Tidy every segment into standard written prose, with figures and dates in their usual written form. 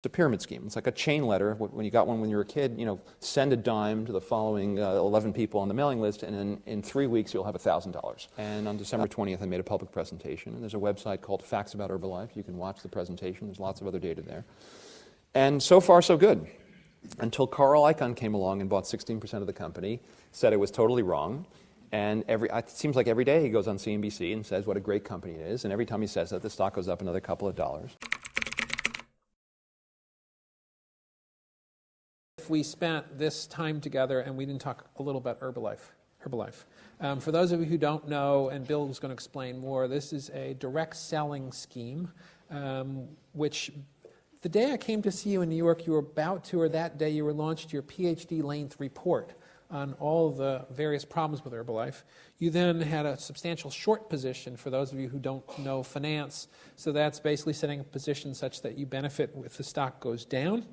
It's a pyramid scheme. It's like a chain letter. When you got one when you were a kid, send a dime to the following 11 people on the mailing list, and in 3 weeks you'll have $1,000. And on December 20th, I made a public presentation, and there's a website called Facts About Herbalife. You can watch the presentation. There's lots of other data there. And so far, so good. Until Carl Icahn came along and bought 16% of the company, said it was totally wrong. And it seems like every day he goes on CNBC and says what a great company it is. And every time he says that, the stock goes up another couple of dollars. If we spent this time together and we didn't talk a little about Herbalife. For those of you who don't know, and Bill was going to explain more, this is a direct selling scheme, which the day I came to see you in New York, you were about to, or that day you were launched your PhD length report on all the various problems with Herbalife. You then had a substantial short position for those of you who don't know finance. So that's basically setting a position such that you benefit if the stock goes down.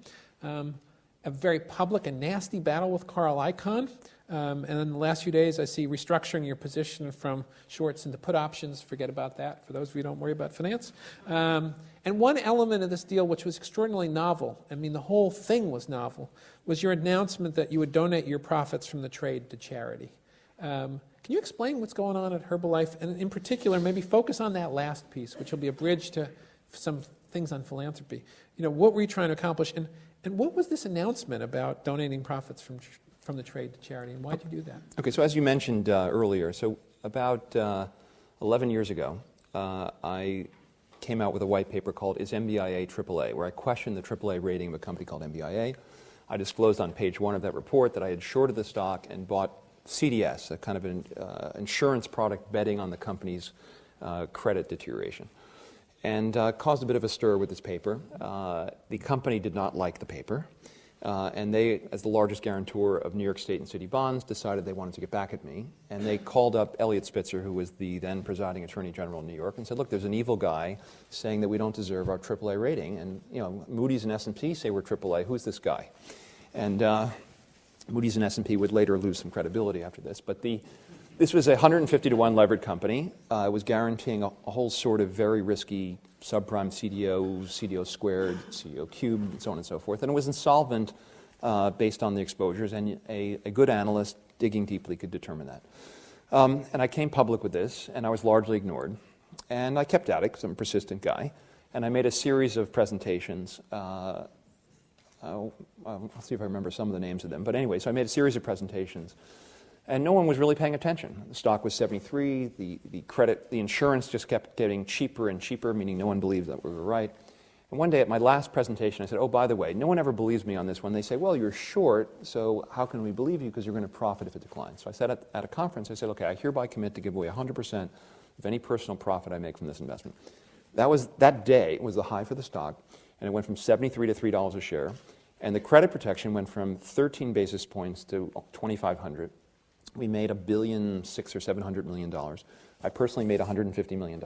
A very public and nasty battle with Carl Icahn. And then the last few days I see restructuring your position from shorts into put options. Forget about that for those of you who don't worry about finance. And one element of this deal which was extraordinarily novel, I mean the whole thing was novel, was your announcement that you would donate your profits from the trade to charity. Can you explain what's going on at Herbalife, and in particular maybe focus on that last piece, which will be a bridge to some things on philanthropy. What were you trying to accomplish, and what was this announcement about donating profits from the trade to charity, and why did you do that? Okay, so as you mentioned earlier, so about 11 years ago, I came out with a white paper called Is MBIA AAA, where I questioned the AAA rating of a company called MBIA. I disclosed on page 1 of that report that I had shorted the stock and bought CDS, a kind of an insurance product betting on the company's credit deterioration, and caused a bit of a stir with this paper. The company did not like the paper, and they, as the largest guarantor of New York State and city bonds, decided they wanted to get back at me, and they called up Eliot Spitzer, who was the then presiding Attorney General in New York, and said, look, there's an evil guy saying that we don't deserve our AAA rating, and Moody's and S&P say we're AAA. Who's this guy? And Moody's and S&P would later lose some credibility after this, but this was a 150 to 1 levered company. It was guaranteeing a whole sort of very risky subprime CDO, CDO squared, CDO cubed, and so on and so forth. And it was insolvent based on the exposures, and a good analyst digging deeply could determine that. And I came public with this, and I was largely ignored. And I kept at it because I'm a persistent guy. And I made a series of presentations. I'll see if I remember some of the names of them. But anyway, so I made a series of presentations. And no one was really paying attention. The stock was 73. The insurance just kept getting cheaper and cheaper, meaning no one believed that we were right. And one day at my last presentation, I said, oh, by the way, no one ever believes me on this one. They say, well, you're short, so how can we believe you? Because you're going to profit if it declines. So I said at a conference, I said, okay, I hereby commit to give away 100% of any personal profit I make from this investment. That day was the high for the stock, and it went from 73 to $3 a share. And the credit protection went from 13 basis points to 2,500. We made $1.6 billion or $700 million. I personally made $150 million.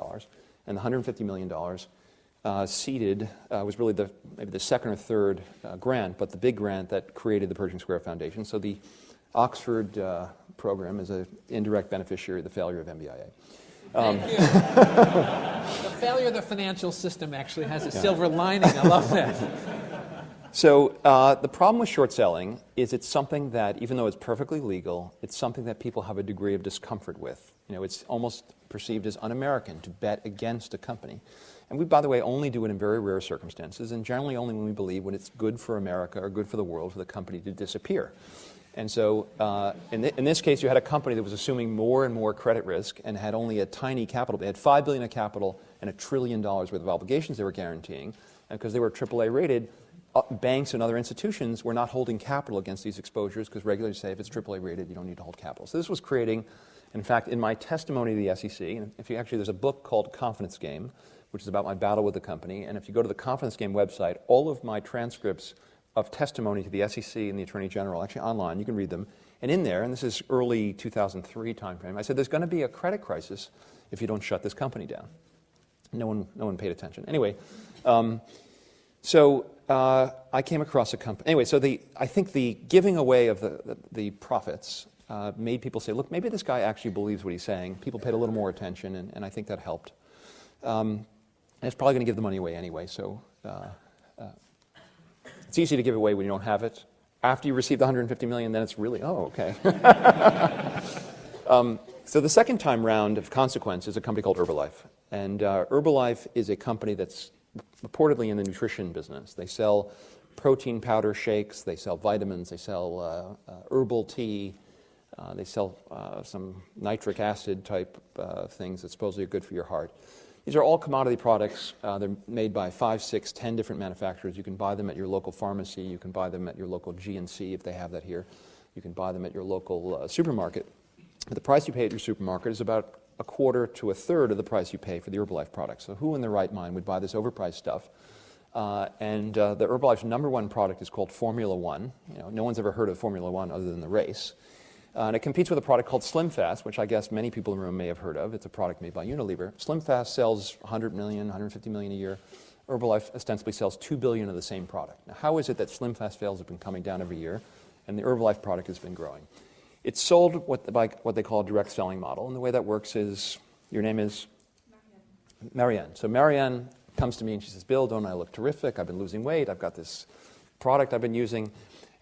And the $150 million seeded was really maybe the second or third grant, but the big grant that created the Pershing Square Foundation. So the Oxford program is an indirect beneficiary of the failure of MBIA. Thank you. The failure of the financial system actually has a silver lining. I love that. So the problem with short selling is it's something that, even though it's perfectly legal, it's something that people have a degree of discomfort with. It's almost perceived as un-American to bet against a company. And we, by the way, only do it in very rare circumstances, and generally only when we believe when it's good for America or good for the world for the company to disappear. And so in this case, you had a company that was assuming more and more credit risk and had only a tiny capital. They had $5 billion of capital and $1 trillion worth of obligations they were guaranteeing. And because they were AAA rated, banks and other institutions were not holding capital against these exposures because regulators say if it's AAA rated, you don't need to hold capital. So this was creating, in fact, in my testimony to the SEC, and there's a book called Confidence Game, which is about my battle with the company. And if you go to the Confidence Game website, all of my transcripts of testimony to the SEC and the Attorney General, actually online, you can read them. And in there, and this is early 2003 timeframe, I said there's going to be a credit crisis if you don't shut this company down. No one paid attention. Anyway, so I came across a company. Anyway, so I think the giving away of the profits made people say, look, maybe this guy actually believes what he's saying. People paid a little more attention, and I think that helped. And it's probably going to give the money away anyway, so It's easy to give away when you don't have it. After you receive the $150 million, then it's really, oh, okay. So the second time round of consequence is a company called Herbalife. And Herbalife is a company that's reportedly in the nutrition business. They sell protein powder shakes, they sell vitamins, they sell herbal tea, they sell some nitric acid type things that supposedly are good for your heart. These are all commodity products. They're made by 5, 6, 10 different manufacturers. You can buy them at your local pharmacy. You can buy them at your local GNC if they have that here. You can buy them at your local supermarket. But the price you pay at your supermarket is about a quarter to a third of the price you pay for the Herbalife products. So who in their right mind would buy this overpriced stuff? And the Herbalife's number one product is called Formula One. No one's ever heard of Formula One other than the race. And it competes with a product called SlimFast, which I guess many people in the room may have heard of. It's a product made by Unilever. SlimFast sells 100 million, 150 million a year. Herbalife ostensibly sells 2 billion of the same product. Now, how is it that SlimFast sales have been coming down every year, and the Herbalife product has been growing? It's sold by what they call a direct selling model, and the way that works is, your name is? Marianne. So Marianne comes to me and she says, Bill, don't I look terrific? I've been losing weight. I've got this product I've been using.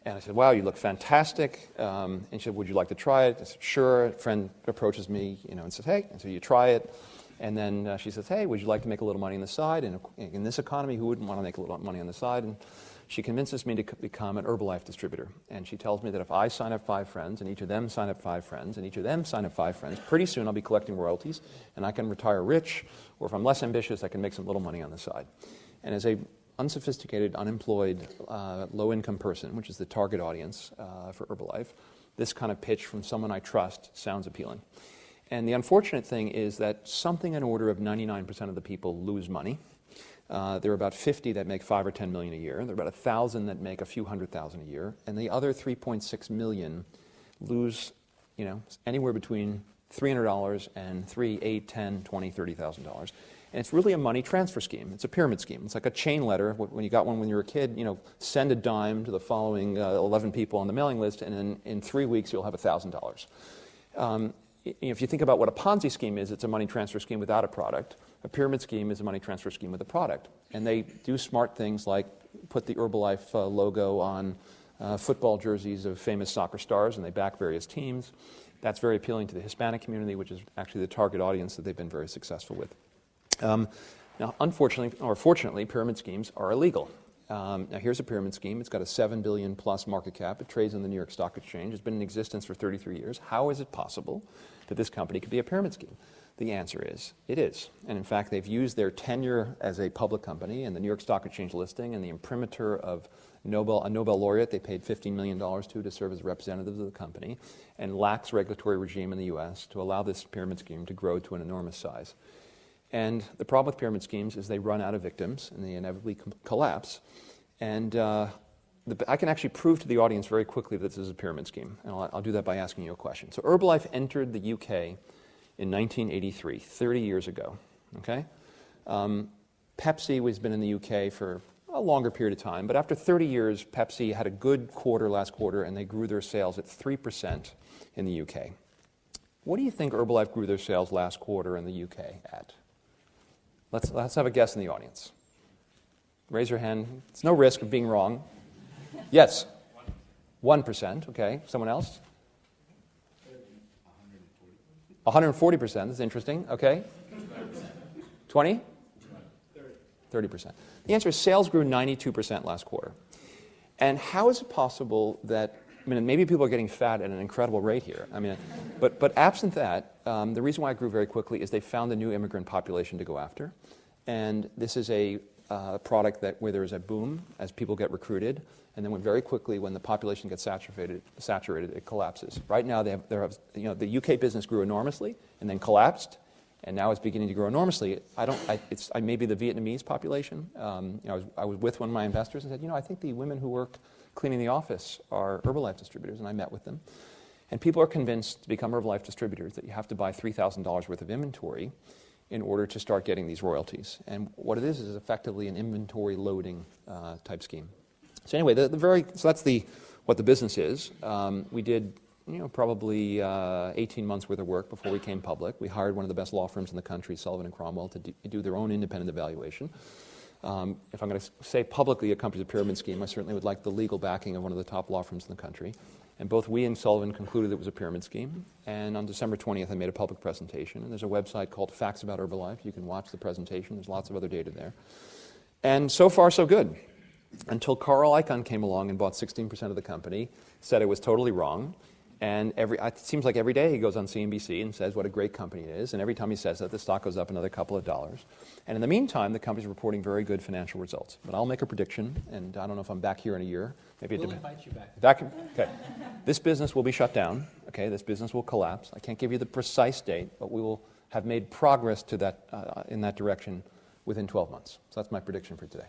And I said, wow, you look fantastic. And she said, would you like to try it? I said, sure. A friend approaches me, and says, hey. And so you try it. And then she says, hey, would you like to make a little money on the side? And in this economy, who wouldn't want to make a little money on the side? And she convinces me to become an Herbalife distributor. And she tells me that if I sign up 5 friends, and each of them sign up 5 friends, and each of them sign up 5 friends, pretty soon I'll be collecting royalties, and I can retire rich, or if I'm less ambitious, I can make some little money on the side. And as a unsophisticated, unemployed, low-income person, which is the target audience for Herbalife, this kind of pitch from someone I trust sounds appealing. And the unfortunate thing is that something in order of 99% of the people lose money. There are about 50 that make 5 or 10 million a year. There are about 1,000 that make a few $100,000 a year. And the other 3.6 million lose, anywhere between $300 and $3, $8, $10, $20, $30,000. And it's really a money transfer scheme. It's a pyramid scheme. It's like a chain letter. When you got one when you were a kid, send a dime to the following 11 people on the mailing list, and in 3 weeks you'll have $1,000. If you think about what a Ponzi scheme is, it's a money transfer scheme without a product. A pyramid scheme is a money transfer scheme with a product. And they do smart things like put the Herbalife logo on football jerseys of famous soccer stars, and they back various teams. That's very appealing to the Hispanic community, which is actually the target audience that they've been very successful with. Now, unfortunately, or fortunately, pyramid schemes are illegal. Now, here's a pyramid scheme. It's got a $7 billion plus market cap. It trades on the New York Stock Exchange. It's been in existence for 33 years. How is it possible that this company could be a pyramid scheme? The answer is, it is. And in fact, they've used their tenure as a public company and the New York Stock Exchange listing and the imprimatur of a Nobel laureate they paid $15 million to serve as representatives of the company, and lax regulatory regime in the U.S. to allow this pyramid scheme to grow to an enormous size. And the problem with pyramid schemes is they run out of victims and they inevitably collapse. And I can actually prove to the audience very quickly that this is a pyramid scheme. And I'll do that by asking you a question. So Herbalife entered the UK in 1983, 30 years ago. Okay? Pepsi has been in the UK for a longer period of time. But after 30 years, Pepsi had a good quarter last quarter, and they grew their sales at 3% in the UK. What do you think Herbalife grew their sales last quarter in the UK at? Let's have a guess in the audience. Raise your hand. It's no risk of being wrong. Yes? 1%. Okay. Someone else? 140%. That's interesting. Okay. 20? 30%. The answer is sales grew 92% last quarter. And how is it possible that, maybe people are getting fat at an incredible rate here. But absent that, the reason why it grew very quickly is they found a new immigrant population to go after. And this is a product where there is a boom as people get recruited, and then very quickly, when the population gets saturated, it collapses. Right now, the UK business grew enormously and then collapsed, and now it's beginning to grow enormously. It's maybe the Vietnamese population. I was with one of my investors and said, I think the women who work cleaning the office are Herbalife distributors, and I met with them. And people are convinced to become Herbalife distributors that you have to buy $3,000 worth of inventory in order to start getting these royalties. And what it is effectively an inventory loading type scheme. So anyway, so that's what the business is. We did probably 18 months worth of work before we came public. We hired one of the best law firms in the country, Sullivan & Cromwell, to do their own independent evaluation. If I'm going to say publicly a company's a pyramid scheme, I certainly would like the legal backing of one of the top law firms in the country. And both we and Sullivan concluded it was a pyramid scheme. And on December 20th, I made a public presentation. And there's a website called Facts About Herbalife. You can watch the presentation. There's lots of other data there. And so far, so good. Until Carl Icahn came along and bought 16% of the company, said it was totally wrong. And it seems like every day he goes on CNBC and says what a great company it is. And every time he says that, the stock goes up another couple of dollars. And in the meantime, the company's reporting very good financial results. But I'll make a prediction, and I don't know if I'm back here in a year. Maybe We'll invite you back. Okay. This business will be shut down. Okay, this business will collapse. I can't give you the precise date, but we will have made progress to that in that direction within 12 months. So that's my prediction for today.